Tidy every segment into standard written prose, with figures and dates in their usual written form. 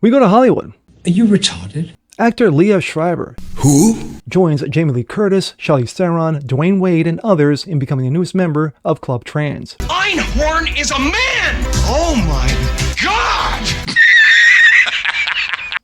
We go to Hollywood. Are you retarded? Actor Leah Schreiber Who? joins Jamie Lee Curtis, Charlize Theron, Dwayne Wade, and others in becoming the newest member of Club Trans. Einhorn is a man! Oh my god!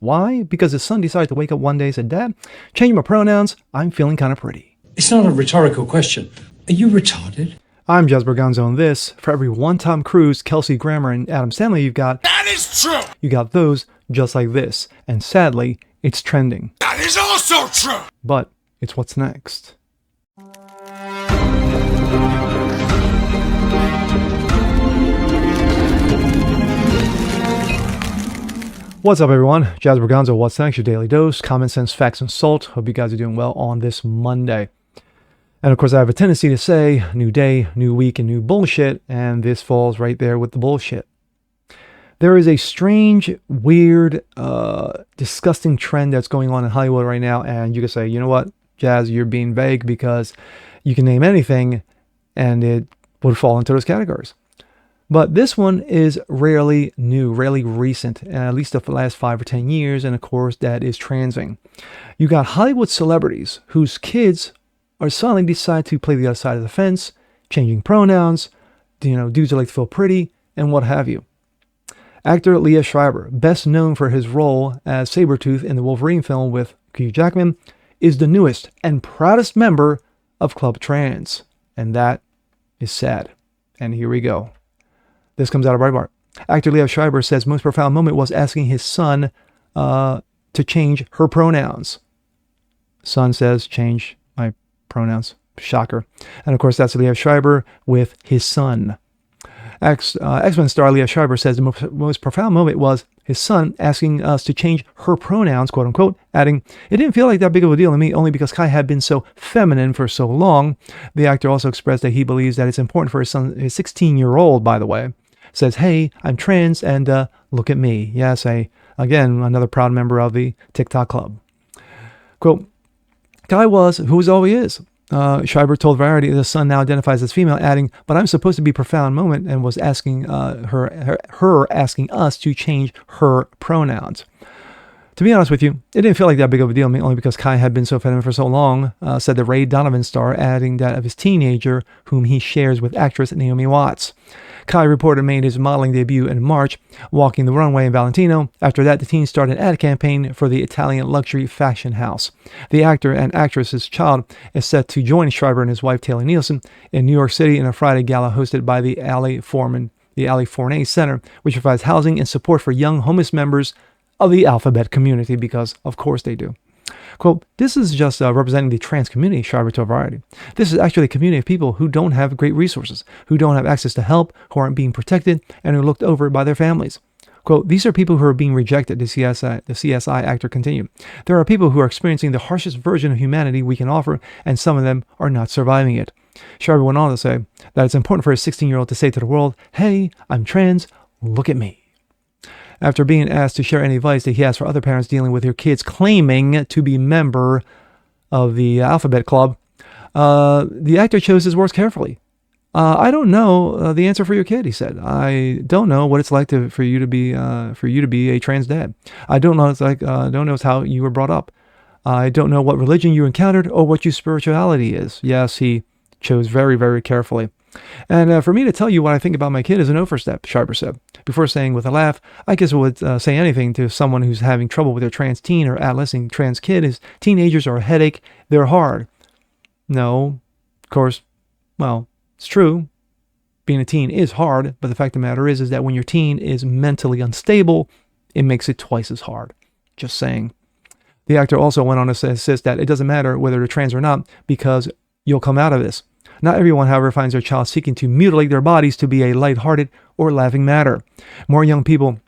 Why? Because his son decided to wake up one day and said, "Dad, change my pronouns. I'm feeling kind of pretty." It's not a rhetorical question. Are you retarded? I'm Jazz Berganzo, and this, for every one Tom Cruise, Kelsey Grammer, and Adam Sandler you've got, That is true! you got those just like this. And sadly, it's trending. That is also true! But it's what's next. What's up, everyone? Jazz Berganzo, what's next? Your daily dose, common sense, facts, and salt. Hope you guys are doing well on this Monday. And of course, I have a tendency to say new day, new week, and new bullshit, and this falls right there with the bullshit. There is a strange, weird, disgusting trend that's going on in Hollywood right now, and you can say, you know what, Jazz, you're being vague because you can name anything and it would fall into those categories. But this one is rarely new, rarely recent, at least the last 5 or 10 years, and of course, that is transing. You got Hollywood celebrities whose kids are suddenly decide to play the other side of the fence, changing pronouns, dudes who like to feel pretty, and what have you. Actor Leah Schreiber, best known for his role as Sabretooth in the Wolverine film with Hugh Jackman, is the newest and proudest member of Club Trans. And that is sad. And here we go. This comes out of Breitbart. Actor Leah Schreiber says most profound moment was asking his son to change her pronouns. Son says, change my pronouns. Shocker. And of course, that's Leah Schreiber with his son. X-Men star Leah Schreiber says the most profound moment was his son asking us to change her pronouns, quote unquote, adding, "It didn't feel like that big of a deal to me, only because Kai had been so feminine for so long." The actor also expressed that he believes that it's important for his son, his 16-year-old, by the way, says, "Hey, I'm trans, and look at me." Yes, again, another proud member of the TikTok club. Quote, Kai was who he always is. Schreiber told Variety the son now identifies as female, adding, "But I'm supposed to be a profound moment," and was asking her asking us to change her pronouns. To be honest with you, it didn't feel like that big of a deal to me, only because Kai had been so feminine for so long, said the Ray Donovan star, adding that of his teenager, whom he shares with actress Naomi Watts. Kai reported made his modeling debut in March, walking the runway in Valentino. After that, the teen started an ad campaign for the Italian luxury fashion house. The actor and actress's child is set to join Schreiber and his wife Taylor Nielsen in New York City in a Friday gala hosted by the Ali Forney Center, which provides housing and support for young homeless members of the alphabet community, because of course they do. Quote, "This is just representing the trans community," Schreiber told Variety. "This is actually a community of people who don't have great resources, who don't have access to help, who aren't being protected, and are looked over by their families." Quote, "These are people who are being rejected," the CSI actor continued. "There are people who are experiencing the harshest version of humanity we can offer, and some of them are not surviving it." Schreiber went on to say that it's important for a 16-year-old to say to the world, "Hey, I'm trans, look at me." After being asked to share any advice that he has for other parents dealing with their kids claiming to be a member of the Alphabet Club, the actor chose his words carefully. "I don't know the answer for your kid," he said. "I don't know what it's like for you to be a trans dad. I don't know don't know how you were brought up. I don't know what religion you encountered or what your spirituality is." Yes, he chose very, very carefully. "And for me to tell you what I think about my kid is an overstep," Schreiber said. Before saying with a laugh, "I guess I would say anything to someone who's having trouble with their trans teen or adolescent trans kid is teenagers are a headache, they're hard." No, of course, well, it's true. Being a teen is hard, but the fact of the matter is that when your teen is mentally unstable, it makes it twice as hard. Just saying. The actor also went on to insist that it doesn't matter whether they're trans or not, because you'll come out of this. Not everyone, however, finds their child seeking to mutilate their bodies to be a lighthearted or laughing matter. More young people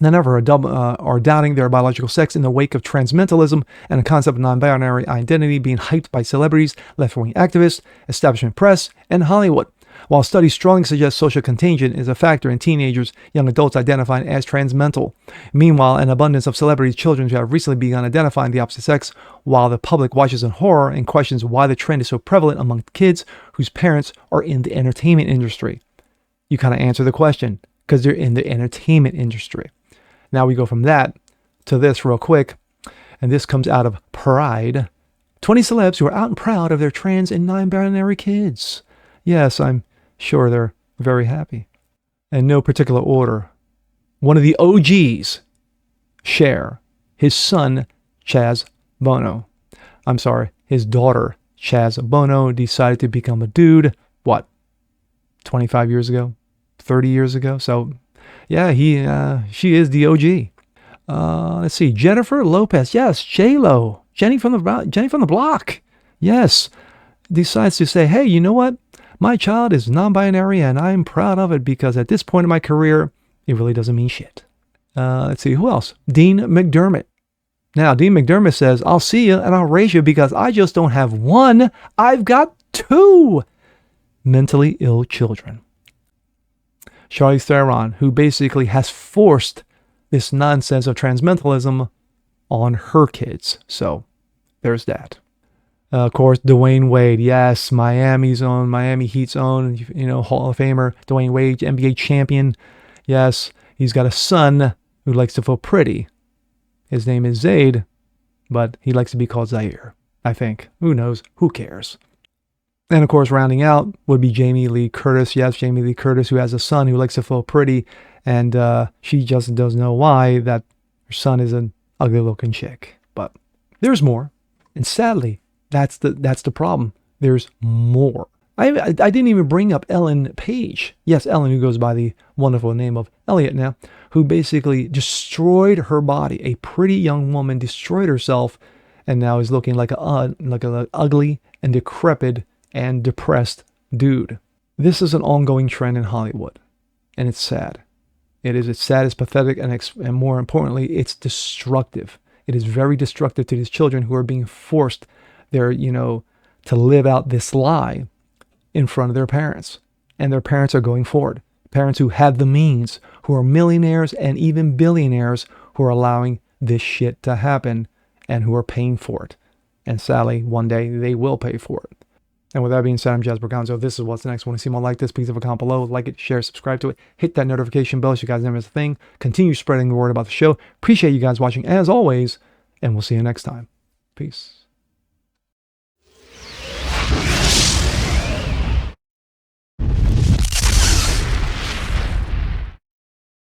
than ever are doubting their biological sex in the wake of transmentalism and the concept of non-binary identity being hyped by celebrities, left-wing activists, establishment press, and Hollywood. While studies strongly suggest social contagion is a factor in teenagers, young adults identifying as transmental. Meanwhile, an abundance of celebrities' children who have recently begun identifying the opposite sex, while the public watches in horror and questions why the trend is so prevalent among kids whose parents are in the entertainment industry. You kind of answer the question, because they're in the entertainment industry. Now we go from that to this real quick. And this comes out of Pride. 20 celebs who are out and proud of their trans and non-binary kids. Yes, I'm sure they're very happy. In no particular order, one of the OGs, Cher, his son, Chaz Bono. I'm sorry, his daughter, Chaz Bono, decided to become a dude, 25 years ago? 30 years ago? So, yeah, she is the OG. Let's see, Jennifer Lopez. Yes, J-Lo. Jenny from the block. Yes. Decides to say, hey, you know what? My child is non-binary and I'm proud of it because at this point in my career, it really doesn't mean shit. Let's see, who else? Dean McDermott. Now, Dean McDermott says, I'll see you and I'll raise you because I just don't have one. I've got two mentally ill children. Charlize Theron, who basically has forced this nonsense of transmentalism on her kids. So there's that. Of course, Dwayne Wade. Yes, Miami Heat's own, Hall of Famer. Dwayne Wade, NBA champion. Yes, he's got a son who likes to feel pretty. His name is Zayd, but he likes to be called Zaire, I think. Who knows? Who cares? And of course, rounding out would be Jamie Lee Curtis. Yes, Jamie Lee Curtis, who has a son who likes to feel pretty. And she just doesn't know why that her son is an ugly looking chick. But there's more. And sadly, that's the problem. There's more. I didn't even bring up Ellen Page. Yes, Ellen, who goes by the wonderful name of Elliot now, who basically destroyed her body. A pretty young woman destroyed herself and now is looking like an ugly and decrepit and depressed dude. This is an ongoing trend in Hollywood, and it's sad. It's sad, it's pathetic, and more importantly, it's destructive. It is very destructive to these children who are being forced to live out this lie in front of their parents. And their parents are going forward. Parents who have the means, who are millionaires and even billionaires, who are allowing this shit to happen and who are paying for it. And sadly, one day they will pay for it. And with that being said, I'm Jazz Berganzo. This is What's Next. Want to see more like this? Please leave a comment below. Like it, share, subscribe to it. Hit that notification bell so you guys never miss a thing. Continue spreading the word about the show. Appreciate you guys watching as always. And we'll see you next time. Peace.